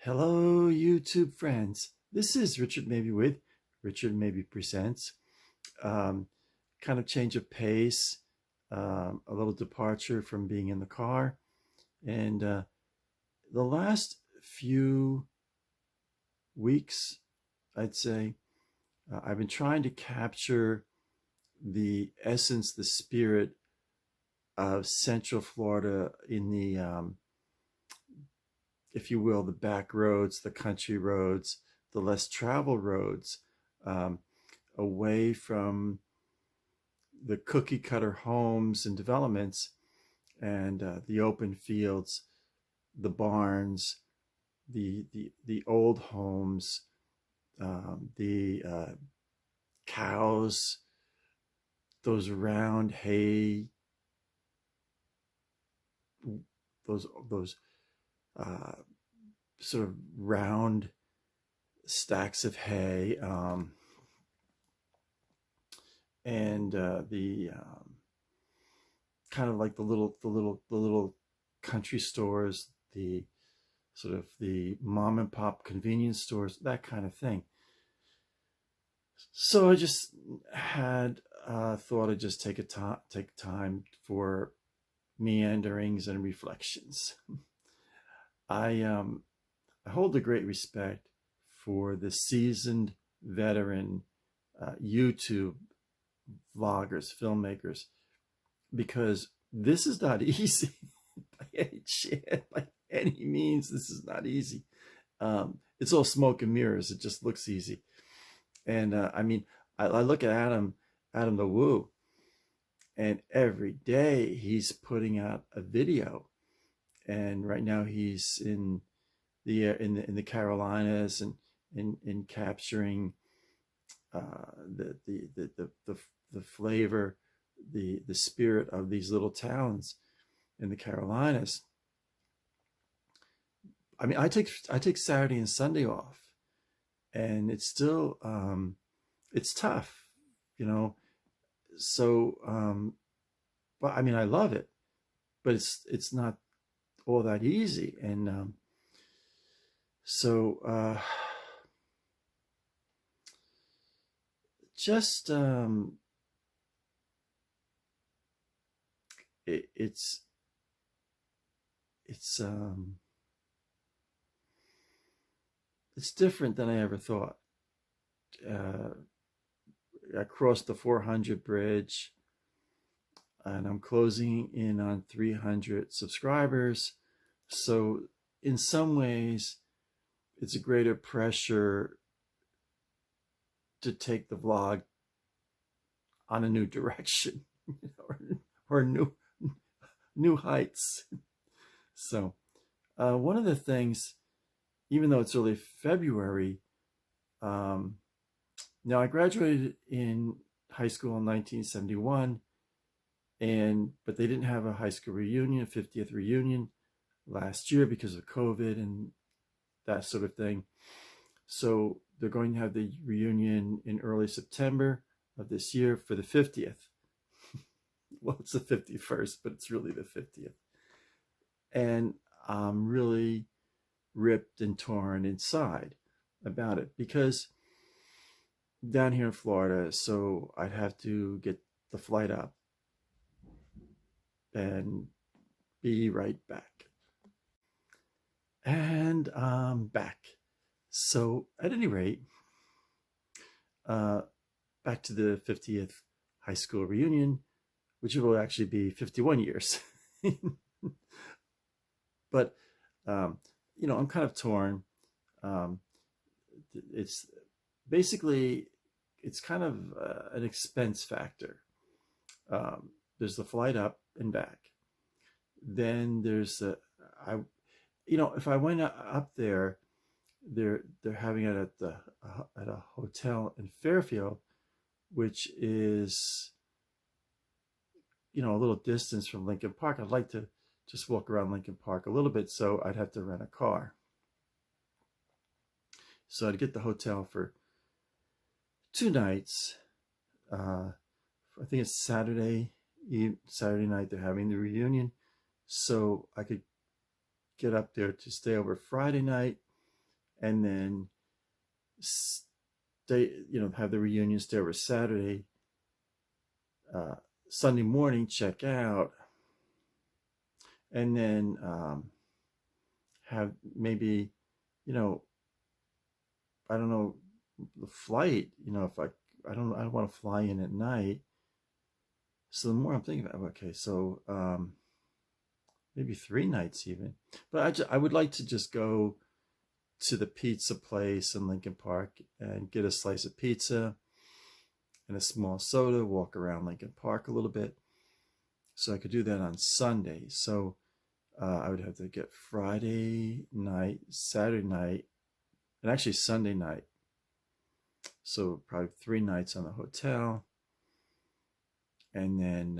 Hello, YouTube friends. This is Richard Mabey with Richard Mabey Presents. Um, kind of change of pace, a little departure from being in the car. And the last few weeks, I'd say, I've been trying to capture the essence, the spirit of Central Florida in the if you will, the back roads, the country roads, the less traveled roads, um, away from the cookie cutter homes and developments, and the open fields, the barns, the old homes, the cows, those round hay, those uh, sort of round stacks of hay, and the kind of like the little country stores, the sort of the mom and pop convenience stores, that kind of thing. So I just had thought I'd just take time for meanderings and reflections. I hold a great respect for the seasoned veteran YouTube vloggers, filmmakers, because this is not easy by any means. This is not easy. It's all smoke and mirrors. It just looks easy. And I mean, I look at Adam the Woo, and every day he's putting out a video. And right now he's in the Carolinas and in capturing the flavor, the spirit of these little towns in the Carolinas. I mean, I take Saturday and Sunday off, and it's still it's tough, you know. So, but I mean, I love it, but it's not all that easy, and so just it's it's different than I ever thought. I crossed the 400 bridge, and I'm closing in on 300 subscribers. So in some ways, it's a greater pressure to take the vlog on a new direction, or new heights. So one of the things, even though it's early February, now I graduated in high school in 1971, but they didn't have a high school reunion, a 50th reunion last year because of COVID and that sort of thing. So they're going to have the reunion in early September of this year for the 50th. Well, it's the 51st, but it's really the 50th. And I'm really ripped and torn inside about it, because down here in Florida, so I'd have to get the flight up and be right back. And I'm back. So at any rate, back to the 50th high school reunion, which will actually be 51 years. But, you know, I'm kind of torn. It's basically, it's kind of an expense factor. There's the flight up and back. Then there's if I went up there, they're having it at a hotel in Fairfield, which is, you know, a little distance from Lincoln Park. I'd like to just walk around Lincoln Park a little bit, so I'd have to rent a car. So I'd get the hotel for 2 nights. I think it's Saturday night they're having the reunion, so I could get up there to stay over Friday night, and then stay, have the reunion, stay over Saturday, uh, Sunday morning, check out, and then have maybe, you know, I don't know, the flight, if I don't want to fly in at night. So the more I'm thinking about, okay, so maybe 3 nights even. But I would like to just go to the pizza place in Lincoln Park and get a slice of pizza and a small soda, walk around Lincoln Park a little bit. So I could do that on Sunday. So I would have to get Friday night, Saturday night, and actually Sunday night. So probably 3 nights on the hotel. And then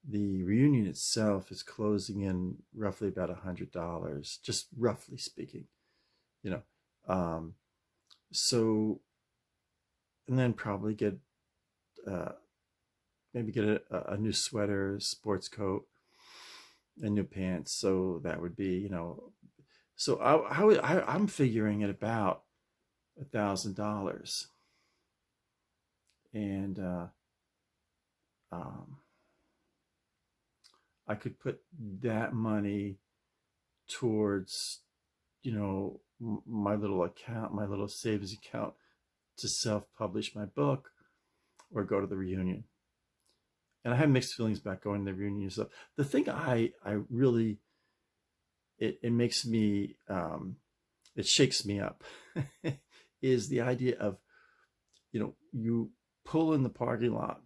the reunion itself is closing in roughly about $100, just roughly speaking, you know. So, and then probably get maybe get a new sweater, sports coat, and new pants. So that would be, so I'm figuring at about $1,000, and I could put that money towards, my little account, my little savings account, to self-publish my book or go to the reunion. And I have mixed feelings about going to the reunion stuff. The thing I really, it makes me, it shakes me up, is the idea of, you pull in the parking lot,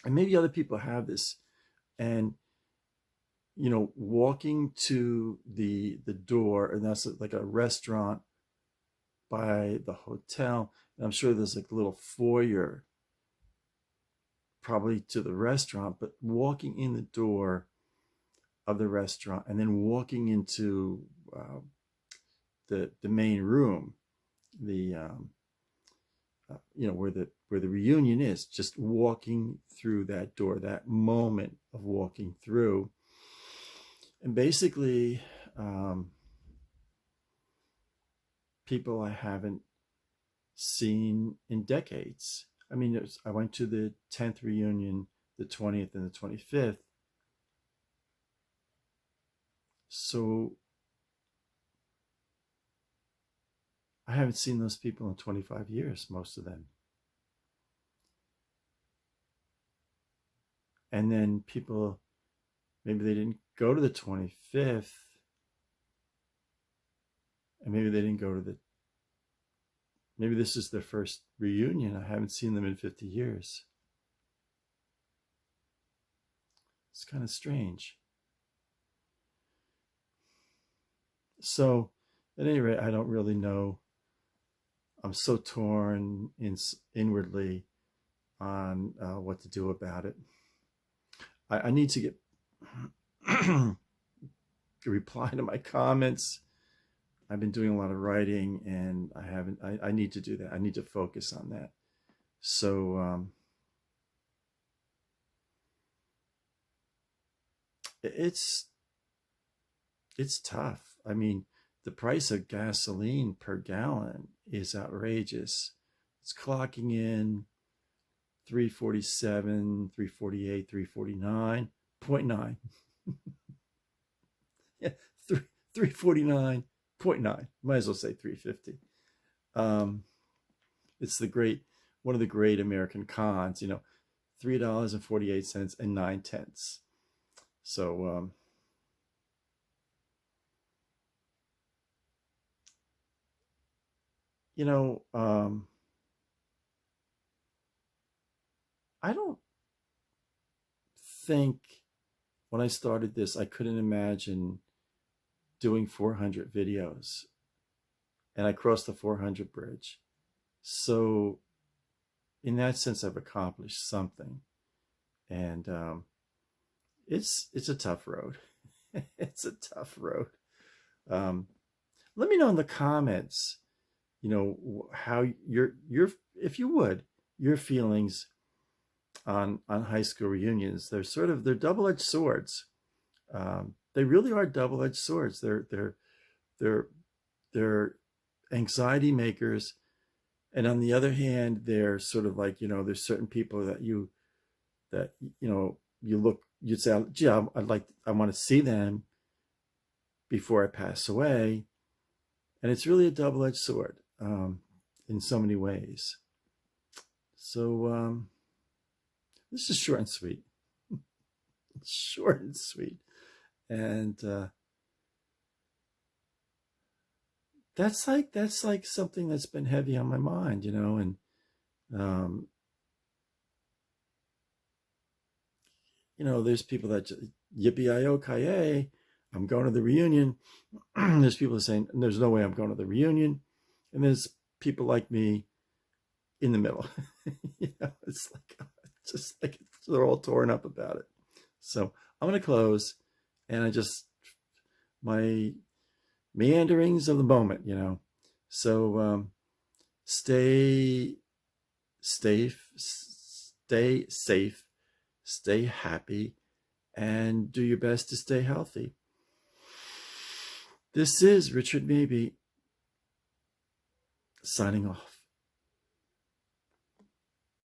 and maybe other people have this, and walking to the door, and that's like a restaurant by the hotel, and I'm sure there's like a little foyer probably to the restaurant, but walking in the door of the restaurant and then walking into the main room, the where the reunion is, just walking through that door, that moment of walking through, and basically people I haven't seen in decades. I mean, I went to the 10th reunion, the 20th and the 25th. So I haven't seen those people in 25 years, most of them. And then people, maybe they didn't go to the 25th, and maybe they didn't go to maybe this is their first reunion. I haven't seen them in 50 years. It's kind of strange. So at any rate, I don't really know. I'm so torn inwardly on what to do about it. I need to get a reply to my comments. I've been doing a lot of writing, and I need to do that. I need to focus on that. So it's tough. I mean, the price of gasoline per gallon is outrageous. It's clocking in 347, 348, 349.9. Yeah, 349.9. Might as well say 350. It's one of the great American cons, $3.48 and 9/10. So I don't think when I started this, I couldn't imagine doing 400 videos, and I crossed the 400 bridge. So in that sense, I've accomplished something, and it's a tough road. It's a tough road. Let me know in the comments, how your if you would, your feelings on high school reunions. They're double-edged swords. They really are double-edged swords. They're they're anxiety makers, and on the other hand, they're sort of like, there's certain people that you you'd say, gee, I want to see them before I pass away. And it's really a double-edged sword in so many ways. So this is short and sweet. Short and sweet. And that's like something that's been heavy on my mind, and there's people that just, yippee-i-o-ki-yay, I'm going to the reunion. There's people saying, there's no way I'm going to the reunion. And there's people like me in the middle. It's just like they're all torn up about it. So I'm going to close, and my meanderings of the moment, So stay safe, stay happy, and do your best to stay healthy. This is Richard Mabey signing off.